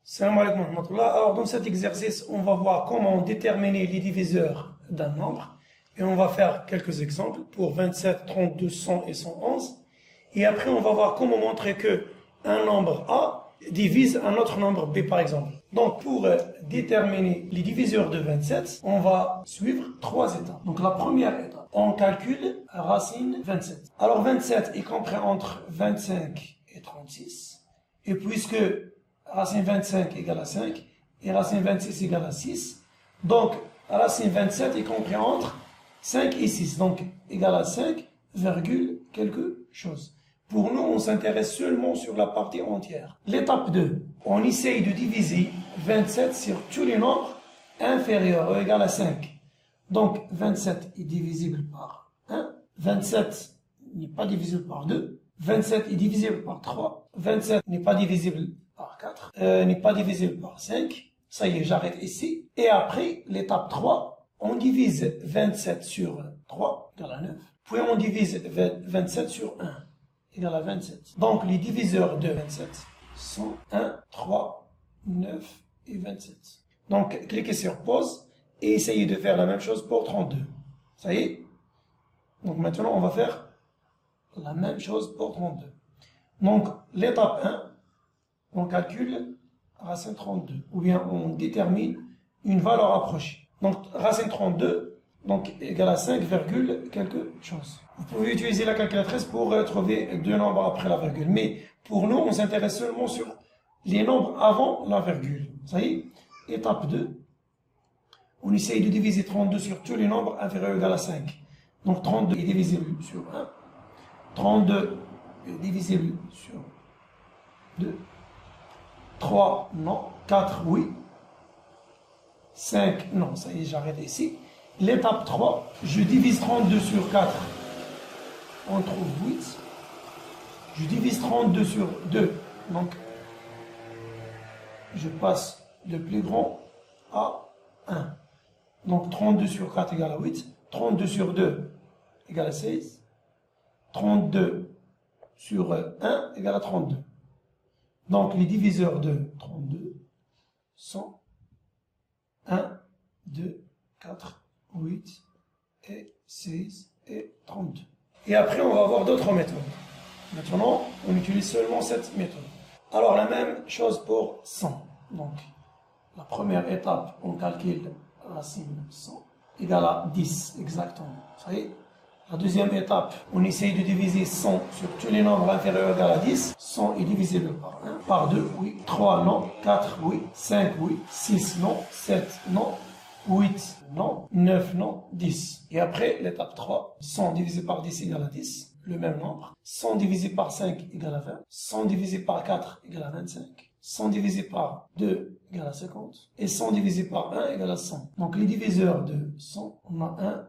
Salam alaikum wa rahmatullah. Alors, dans cet exercice, on va voir comment déterminer les diviseurs d'un nombre. Et on va faire quelques exemples pour 27, 32, 100 et 111. Et après, on va voir comment montrer que un nombre A divise un autre nombre B, par exemple. Donc, pour déterminer les diviseurs de 27, on va suivre trois étapes. Donc, la première étape, on calcule racine 27. Alors, 27 est compris entre 25 et 36. Et puisque racine 25 égale à 5 et racine 26 égale à 6, donc racine 27 est compris entre 5 et 6, donc égale à 5, virgule quelque chose. Pour nous, on s'intéresse seulement sur la partie entière. L'étape 2, on essaye de diviser 27 sur tous les nombres inférieurs ou égal à 5. Donc 27 est divisible par 1, 27 n'est pas divisible par 2, 27 est divisible par 3, 27 n'est pas divisible par 4, n'est pas divisible par 5. Ça y est, j'arrête ici. Et après, l'étape 3, on divise 27 sur 3, égale à 9. Puis on divise 27 sur 1, égale à 27. Donc les diviseurs de 27 sont 1, 3, 9 et 27. Donc cliquez sur pause et essayez de faire la même chose pour 32. Ça y est? Donc maintenant, on va faire la même chose pour 32. Donc l'étape 1, on calcule racine 32, ou bien on détermine une valeur approchée. Donc racine 32, donc égale à 5, quelque chose. Vous pouvez utiliser la calculatrice pour trouver deux nombres après la virgule. Mais pour nous, on s'intéresse seulement sur les nombres avant la virgule. Ça y est? Étape 2, on essaye de diviser 32 sur tous les nombres inférieurs ou égal à 5. Donc 32 est divisible sur 1, 32 est divisible sur 2, 3, non, 4, oui, 5, non, ça y est, j'arrête ici. L'étape 3, je divise 32 sur 4, on trouve 8. Je divise 32 sur 2, donc je passe le plus grand à 1. Donc 32 sur 4 égale à 8, 32 sur 2 égale à 16, 32 sur 1 égale à 32. Donc les diviseurs de 32 sont 1, 2, 4, 8 et 16 et 32. Et après, on va voir d'autres méthodes. Maintenant, on utilise seulement cette méthode. Alors, la même chose pour 100. Donc, la première étape, on calcule racine 100 égale à 10, exactement. Ça y est? La deuxième étape, on essaye de diviser 100 sur tous les nombres inférieurs ou égal à 10. 100 est divisible par 1, par 2, oui. 3, non. 4, oui. 5, oui. 6, non. 7, non. 8, non. 9, non. 10. Et après, l'étape 3, 100 divisé par 10 égale à 10, le même nombre. 100 divisé par 5 égale à 20. 100 divisé par 4 égale à 25. 100 divisé par 2 égale à 50. Et 100 divisé par 1 égale à 100. Donc les diviseurs de 100, on a 1,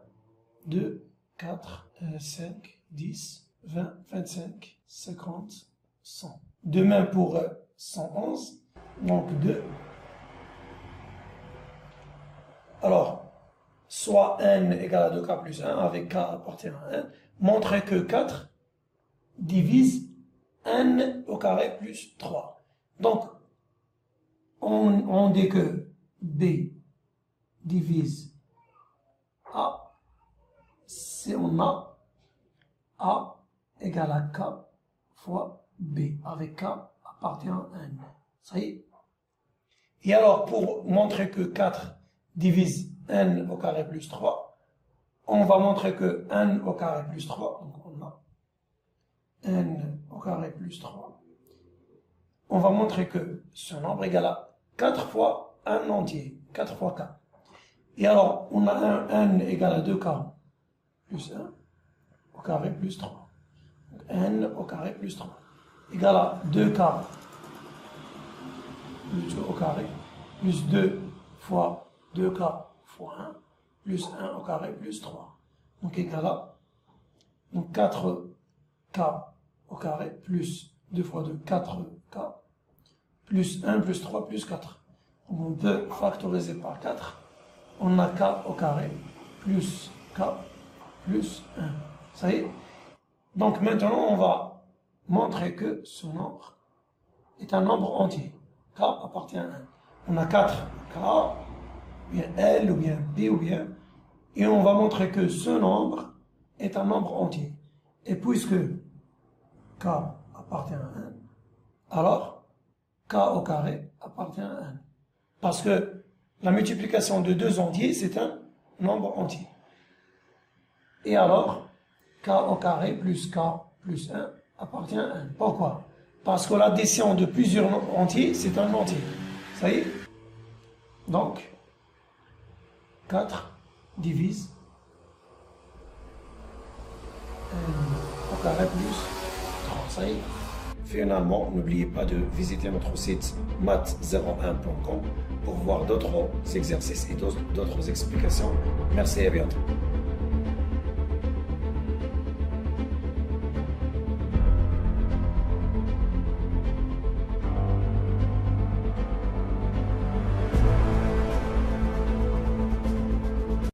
2, 4, 5, 10, 20, 25, 50, 100. De même pour 111, donc 2. Alors, soit n égale à 2k plus 1, avec k appartenant à n, montrer que 4 divise n au carré plus 3. Donc, on dit que b divise a, si on a A égale à K fois B, avec K appartenant à N. Ça y est? Et alors, pour montrer que 4 divise N au carré plus 3, on va montrer que N au carré plus 3, donc on a N au carré plus 3. On va montrer que ce nombre égale à 4 fois N entier, 4 fois K. Et alors, on a un N égale à 2K plus 1 au carré plus 3. Donc n au carré plus 3 égale à 2k plus 2 au carré plus 2 fois 2k fois 1 plus 1 au carré plus 3. Donc égale à donc 4k au carré plus 2 fois 2, 4k plus 1 plus 3 plus 4. Donc on peut factoriser par 4. On a k au carré plus k plus 1. Ça y est? Donc maintenant, on va montrer que ce nombre est un nombre entier. K appartient à 1. On a 4 K, ou bien L, ou bien B, ou bien... Et on va montrer que ce nombre est un nombre entier. Et puisque K appartient à 1, alors K au carré appartient à 1. Parce que la multiplication de deux entiers, c'est un nombre entier. Et alors, K au carré plus K plus 1 appartient à 1. Pourquoi? Parce que l'addition de plusieurs entiers, c'est un entier. Ça y est? Donc, 4 divise 1 au carré plus 3. Ça y est? Finalement, n'oubliez pas de visiter notre site math01.com pour voir d'autres exercices et d'autres explications. Merci et à bientôt.